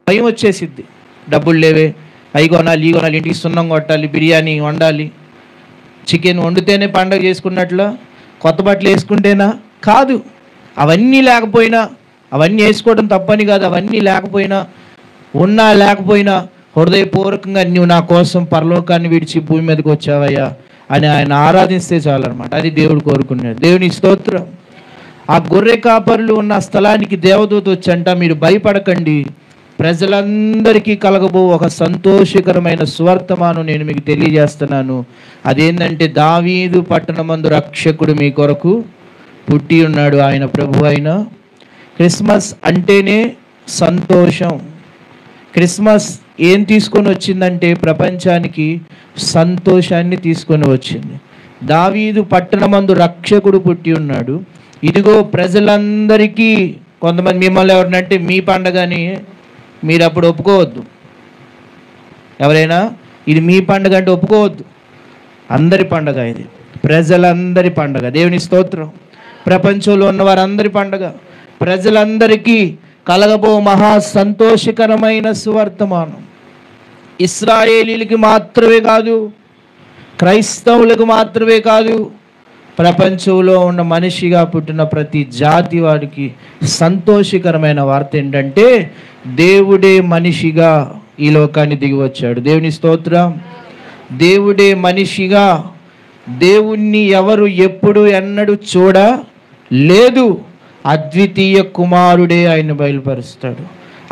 భయం వచ్చేసిద్ది. డబ్బులు లేవే, అవి కొనాలి, ఈ కొనాలి, ఇంటికి సున్నం కొట్టాలి, బిర్యానీ వండాలి, చికెన్ వండితేనే పండగ చేసుకున్నట్లు, కొత్త బట్టలు వేసుకుంటేనా కాదు. అవన్నీ లేకపోయినా, అవన్నీ వేసుకోవడం తప్పని కాదు, అవన్నీ లేకపోయినా, ఉన్నా లేకపోయినా హృదయపూర్వకంగా నువ్వు నా కోసం పరలోకాన్ని విడిచి భూమి మీదకి వచ్చావయ్యా అని ఆయన ఆరాధిస్తే చాలన్నమాట. అది దేవుడు కోరుకున్నాడు. దేవుని స్తోత్రం. ఆ గొర్రె కాపరులు ఉన్న స్థలానికి దేవదూత వచ్చంట, మీరు భయపడకండి, ప్రజలందరికీ కలగబో ఒక సంతోషకరమైన సువర్తమానం నేను మీకు తెలియజేస్తున్నాను. అదేంటంటే దావీదు పట్టణమందు రక్షకుడు మీ కొరకు పుట్టి ఉన్నాడు, ఆయన ప్రభు అయిన. క్రిస్మస్ అంటేనే సంతోషం. క్రిస్మస్ ఏం తీసుకొని వచ్చిందంటే ప్రపంచానికి సంతోషాన్ని తీసుకొని వచ్చింది. దావీదు పట్టణమందు రక్షకుడు పుట్టి ఉన్నాడు. ఇదిగో ప్రజలందరికీ, కొంతమంది మిమ్మల్ని ఎవరినంటే మీ పండగని మీరు అప్పుడు ఒప్పుకోవద్దు. ఎవరైనా ఇది మీ పండుగ అంటే ఒప్పుకోవద్దు. అందరి పండగ ఇది, ప్రజలందరి పండగ. దేవుని స్తోత్రం. ప్రపంచంలో ఉన్న వారందరి పండగ, ప్రజలందరికీ కలగబో మహా సంతోషకరమైన సువర్తమానం. ఇశ్రాయేలీలకి మాత్రమే కాదు, క్రైస్తవులకు మాత్రమే కాదు, ప్రపంచంలో ఉన్న మనిషిగా పుట్టిన ప్రతి జాతి వాడికి సంతోషకరమైన వార్త ఏంటంటే దేవుడే మనిషిగా ఈ లోకాన్ని దిగి వచ్చాడు. దేవుని స్తోత్రం. దేవుడే మనిషిగా, దేవుణ్ణి ఎవరు ఎప్పుడు ఎన్నడూ చూడలేదు. అద్వితీయ కుమారుడే ఆయన బయలుపరుస్తాడు.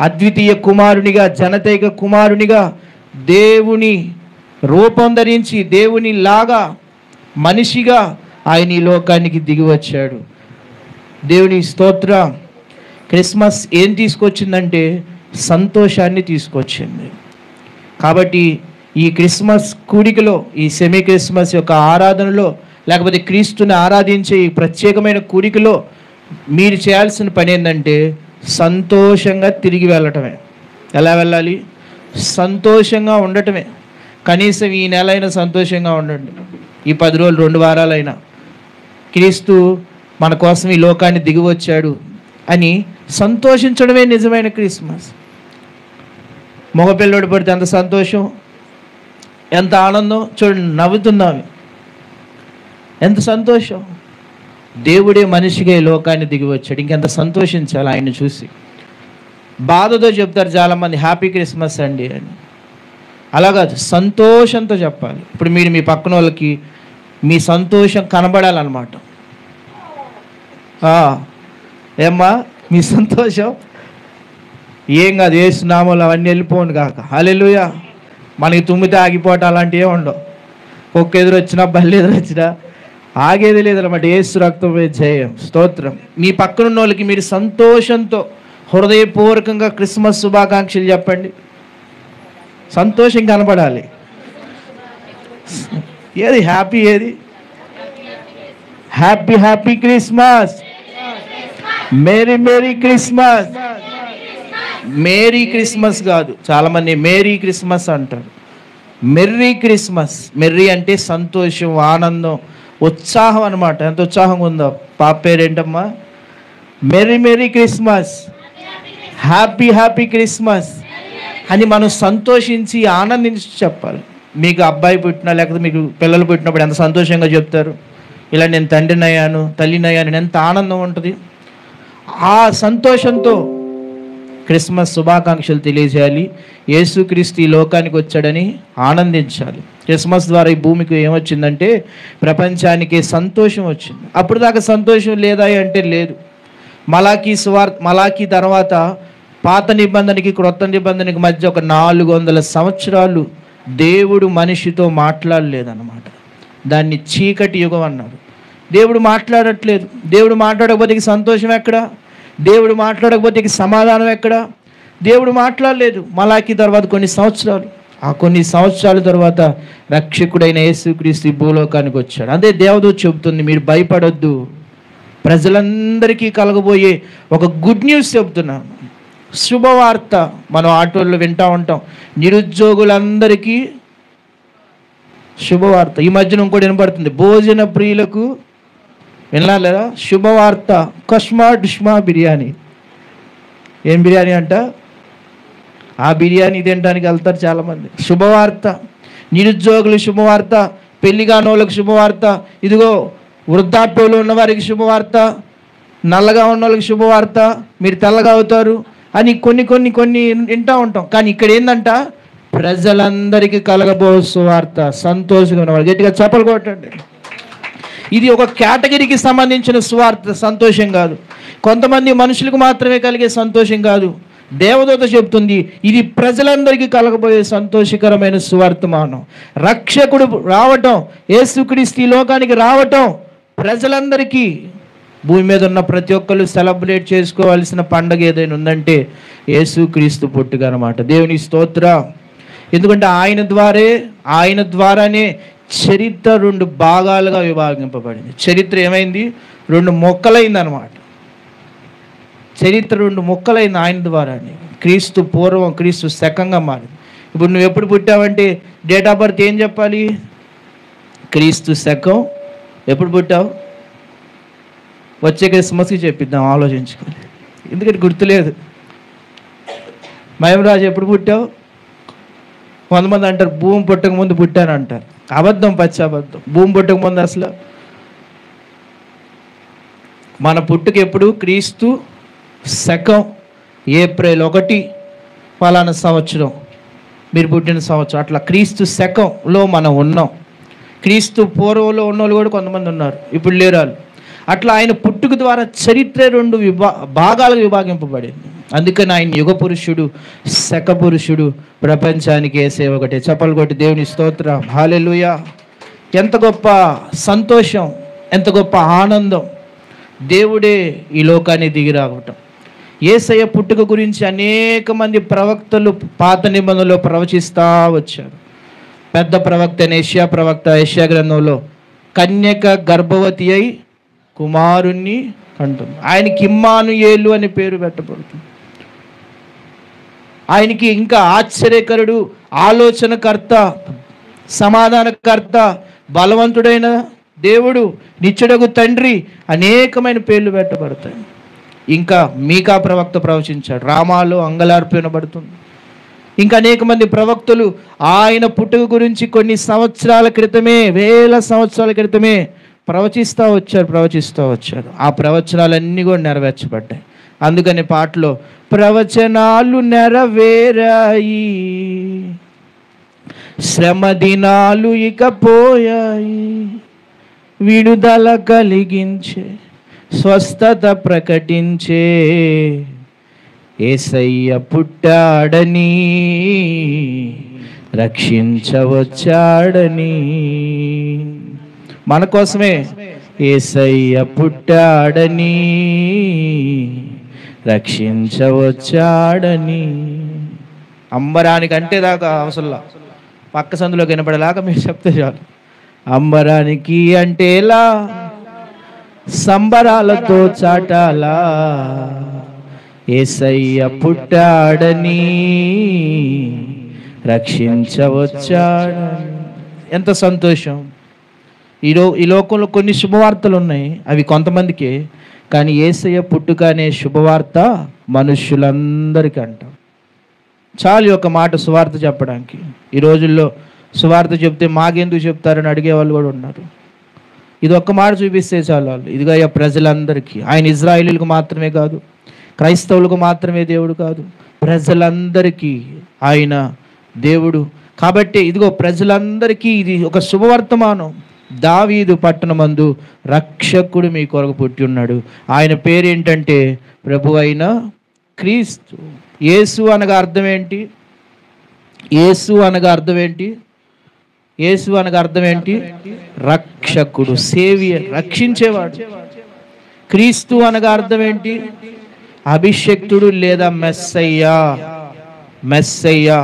అద్వితీయ కుమారునిగా, జనతైక కుమారునిగా దేవుని రూపం ధరించి దేవుని లాగా మనిషిగా ఆయన ఈ లోకానికి దిగి వచ్చాడు. దేవుని స్తోత్రం. క్రిస్మస్ ఏం తీసుకొచ్చిందంటే సంతోషాన్ని తీసుకొచ్చింది. కాబట్టి ఈ క్రిస్మస్ కూడికలో, ఈ సెమీ క్రిస్మస్ యొక్క ఆరాధనలో, లేకపోతే క్రీస్తుని ఆరాధించే ఈ ప్రత్యేకమైన కూడికలో మీరు చేయాల్సిన పని ఏంటంటే సంతోషంగా తిరిగి వెళ్ళటమే. ఎలా వెళ్ళాలి? సంతోషంగా ఉండటమే. కనీసం ఈ నెల అయినా సంతోషంగా ఉండండి. ఈ 10 రోజులు, 2 వారాలైనా క్రీస్తు మన కోసం ఈ లోకాన్ని దిగి వచ్చాడు అని సంతోషించడమే నిజమైన క్రిస్మస్. మగపిల్లడు పడితే ఎంత సంతోషం, ఎంత ఆనందం. చూడండి, నవ్వుతున్నాము, ఎంత సంతోషం. దేవుడే మనిషిగా ఈ లోకాన్ని దిగి వచ్చాడు, ఇంకెంత సంతోషించాలి ఆయన్ని చూసి. బాధతో చెప్తారు చాలామంది హ్యాపీ క్రిస్మస్ అండి అని. అలా కాదు, సంతోషంతో చెప్పాలి. ఇప్పుడు మీరు మీ పక్కన వాళ్ళకి మీ సంతోషం కనబడాలన్నమాట. ఏమ్మా మీ సంతోషం ఏం కాదు, యేసు నామములో అవన్నీ వెళ్ళిపోను కాక. హల్లెలూయా. మనకి తుమ్మితే ఆగిపోవటం అలాంటివి ఏమి ఉండవు. కుక్క ఎదురు వచ్చినా, బల్లి ఎదురు వచ్చినా ఆగేది లేదన్నమాట. యేసు రక్తమే జయం. స్తోత్రం. మీ పక్కనున్న వాళ్ళకి మీరు సంతోషంతో హృదయపూర్వకంగా క్రిస్మస్ శుభాకాంక్షలు చెప్పండి. సంతోషం కనపడాలి. ఏది హ్యాపీ? ఏది happy? Happy Christmas, merry merry Christmas. Merry Christmas కాదు, చాలామంది మేరీ క్రిస్మస్ అంటారు. Merry Christmas. మెర్రీ అంటే సంతోషం, ఆనందం, ఉత్సాహం అన్నమాట. ఎంత ఉత్సాహంగా ఉందో. పాప పేరేంటమ్మా? Merry merry Christmas, happy happy Christmas అని మనం సంతోషించి ఆనందించి చెప్పాలి. మీకు అబ్బాయి పుట్టినా, లేకపోతే మీకు పిల్లలు పుట్టినప్పుడు ఎంత సంతోషంగా చెప్తారు, ఇలా నేను తండ్రిని అయ్యాను, తల్లిని అయ్యాను, ఎంత ఆనందం ఉంటుంది. ఆ సంతోషంతో క్రిస్మస్ శుభాకాంక్షలు తెలియజేయాలి. యేసుక్రీస్తు ఈ లోకానికి వచ్చాడని ఆనందించాలి. క్రిస్మస్ ద్వారా ఈ భూమికి ఏమొచ్చిందంటే ప్రపంచానికి సంతోషం వచ్చింది. అప్పుడు దాకా సంతోషం లేదా అంటే లేదు. మలాకీ తర్వాత పాత నిబంధనకి క్రొత్త నిబంధనకి మధ్య ఒక 400 సంవత్సరాలు దేవుడు మనిషితో మాట్లాడలేదన్నమాట. దాన్ని చీకటి యుగం అన్నారు. దేవుడు మాట్లాడట్లేదు. దేవుడు మాట్లాడకపోతే సంతోషం ఎక్కడ? దేవుడు మాట్లాడకపోతే సమాధానం ఎక్కడ? దేవుడు మాట్లాడలేదు. మలాకీ తర్వాత కొన్ని సంవత్సరాలు, ఆ కొన్ని సంవత్సరాల తర్వాత రక్షకుడైన యేసుక్రీస్తు భూలోకానికి వచ్చాడు. అదే దేవదూత చెబుతుంది, మీరు భయపడొద్దు, ప్రజలందరికీ కలగబోయే ఒక గుడ్ న్యూస్ చెబుతున్నాను, శుభవార్త. మనం ఆటోల్లో వింటూ ఉంటాం, నిరుద్యోగులందరికీ శుభవార్త. ఈ మధ్యన ఇంకోటి వినపడుతుంది, భోజన ప్రియులకు వినాలి లేదా శుభవార్త. కస్మా డుష్మా బిర్యానీ. ఏం బిర్యానీ అంట? ఆ బిర్యానీ తినడానికి వెళ్తారు చాలామంది. శుభవార్త. నిరుద్యోగులు శుభవార్త, పెళ్లి కాని వాళ్ళకి శుభవార్త, ఇదిగో వృద్ధాప్యంలో ఉన్న వారికి శుభవార్త, నల్లగా ఉన్న వాళ్ళకి శుభవార్త, మీరు తెల్లగా అవుతారు అని కొన్ని వింటూ ఉంటాం. కానీ ఇక్కడ ఏందంట, ప్రజలందరికీ కలగబో సువార్త, సంతోషంగా ఉన్నవారు గట్టిగా చప్పలు కొట్టండి. ఇది ఒక కేటగిరీకి సంబంధించిన సువార్త, సంతోషం కాదు. కొంతమంది మనుషులకు మాత్రమే కలిగే సంతోషం కాదు. దేవదూత చెప్తుంది, ఇది ప్రజలందరికీ కలగబోయే సంతోషకరమైన సువార్తమానం. రక్షకుడు రావటం, యేసుక్రీస్తు ఈ లోకానికి రావటం ప్రజలందరికీ, భూమి మీద ఉన్న ప్రతి ఒక్కరు సెలబ్రేట్ చేసుకోవాల్సిన పండగ ఏదైనా ఉందంటే యేసుక్రీస్తు పుట్టుక అన్నమాట. దేవుని స్తోత్ర. ఎందుకంటే ఆయన ద్వారానే చరిత్ర 2 భాగాలుగా విభాగింపబడింది. చరిత్ర ఏమైంది, 2 మొక్కలైంది అనమాట. చరిత్ర 2 మొక్కలైంది ఆయన ద్వారానే. క్రీస్తు పూర్వం, క్రీస్తు శకంగా మారింది. ఇప్పుడు నువ్వు ఎప్పుడు పుట్టావంటే డేట్ ఆఫ్ బర్త్ ఏం చెప్పాలి, క్రీస్తు శకం. ఎప్పుడు పుట్టావు, వచ్చే క్రిస్మస్కి చెప్పిద్దాం, ఆలోచించుకొని, ఎందుకంటే గుర్తులేదు. మహిమరాజు ఎప్పుడు పుట్టావు, కొంతమంది అంటారు భూమి పుట్టక ముందు పుట్టాను అంటారు. అబద్ధం, పచ్చి అబద్ధం. భూమి పుట్టక ముందు అసలు మన పుట్టుక ఎప్పుడు, క్రీస్తు శకం ఏప్రిల్ 1 ఫలానా సంవత్సరం మీరు పుట్టిన సంవత్సరం, అట్లా క్రీస్తు శకంలో మనం ఉన్నాం. క్రీస్తు పూర్వంలో ఉన్న వాళ్ళు కూడా కొంతమంది ఉన్నారు, ఇప్పుడు లేరు వాళ్ళు. అట్లా ఆయన పుట్టుక ద్వారా చరిత్ర 2 భాగాలుగా విభాగింపబడింది. అందుకని ఆయన యుగ పురుషుడు, శక పురుషుడు, ప్రపంచానికి వేసే ఒకటే. చప్పలు కొట్టి దేవుని స్తోత్రం, హల్లెలూయా. ఎంత గొప్ప సంతోషం, ఎంత గొప్ప ఆనందం. దేవుడే ఈ లోకాన్ని దిగి రావటం. యేసయ్య పుట్టుక గురించి అనేక మంది ప్రవక్తలు పాత నిబంధనలో ప్రవచిస్తూ వచ్చారు. పెద్ద ప్రవక్త అయిన యెషయా ప్రవక్త యెషయా గ్రంథంలో కన్యక గర్భవతి అయి కుమారుణ్ణి కంటుంది. ఆయనకి ఇమ్మానుయేలు అనే పేరు పెట్టబడుతుంది. ఆయనకి ఇంకా ఆశ్చర్యకరుడు, ఆలోచనకర్త, సమాధానకర్త, బలవంతుడైన దేవుడు, నిత్యుడగు తండ్రి, అనేకమైన పేర్లు పెట్టబడతాయి. ఇంకా మీకా ప్రవక్త ప్రవచించాడు, రామాలో అంగలార్పు వినబడుతుంది. ఇంకా అనేక మంది ప్రవక్తలు ఆయన పుట్టుక గురించి కొన్ని సంవత్సరాల క్రితమే, వేల సంవత్సరాల క్రితమే ప్రవచిస్తూ వచ్చారు. ఆ ప్రవచనాలన్నీ కూడా నెరవేర్చబడ్డాయి. అందుకని పాటలో ప్రవచనాలు నెరవేరాయి, శ్రమ దినాలు ఇక పోయాయి, విడుదల కలిగించే, స్వస్థత ప్రకటించే, యేసయ్య పుట్టాడని, రక్షించవచ్చాడని. మన కోసమే యేసయ్య పుట్టాడని, రక్షించవచ్చాడని. అంబరానికి అంటే దాకా అవసరంలా, పక్క సందులోకి వినపడేలాగా మీరు చెప్తే చాలు. అంబరానికి అంటేలా, సంబరాలతో చాటాలా, యేసయ్య పుట్టాడని, రక్షించవచ్చాడని. ఎంత సంతోషం. ఈ లోకంలో కొన్ని శుభవార్తలు ఉన్నాయి, అవి కొంతమందికే. కానీ యేసయ్య పుట్టుక అనే శుభవార్త మనుష్యులందరికీ అంటాం. చాలు ఒక మాట సువార్త చెప్పడానికి. ఈ రోజుల్లో సువార్త చెప్తే మాకెందుకు చెప్తారని అడిగేవాళ్ళు కూడా ఉన్నారు. ఇది ఒక్క మాట చూపిస్తే చాలు వాళ్ళు, ఇదిగా ప్రజలందరికీ. ఆయన ఇజ్రాయేలీలకు మాత్రమే కాదు, క్రైస్తవులకు మాత్రమే దేవుడు కాదు, ప్రజలందరికీ ఆయన దేవుడు. కాబట్టి ఇదిగో ప్రజలందరికీ ఇది ఒక శుభవర్తమానం. దావీదు పట్టణమందు రక్షకుడు మీ కొరకు పుట్టి ఉన్నాడు. ఆయన పేరేంటంటే ప్రభు అయిన క్రీస్తు. యేసు అనగా అర్థం ఏంటి? యేసు అనగా అర్థం ఏంటి? యేసు అనగా అర్థం ఏంటి? రక్షకుడు, సేవియర్, రక్షించేవాడు. క్రీస్తు అనగా అర్థం ఏంటి? అభిషక్తుడు లేదా మెస్సయ్యా. మెస్సయ్యా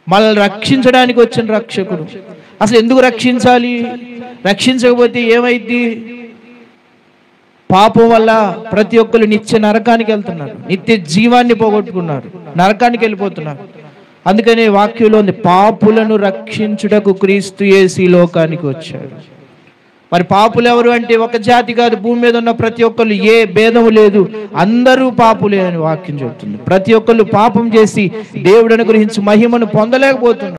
మనల్ని రక్షించడానికి వచ్చిన రక్షకుడు. అసలు ఎందుకు రక్షించాలి? రక్షించకపోతే ఏమైద్ది? పాపం వల్ల ప్రతి ఒక్కరు నిత్య నరకానికి వెళ్తున్నారు, నిత్య జీవాన్ని పోగొట్టుకున్నారు, నరకానికి వెళ్ళిపోతున్నారు. అందుకనే వాక్యంలో ఉంది, పాపులను రక్షించుటకు క్రీస్తు యేసు ఈ లోకానికి వచ్చాడు. మరి పాపులు ఎవరు అంటే ఒక జాతి కాదు, భూమి మీద ఉన్న ప్రతి ఒక్కరు, ఏ భేదము లేదు, అందరూ పాపులే అని వాక్యం చెబుతుంది. ప్రతి ఒక్కరు పాపం చేసి దేవుడిని గురించి మహిమను పొందలేకపోతున్నారు.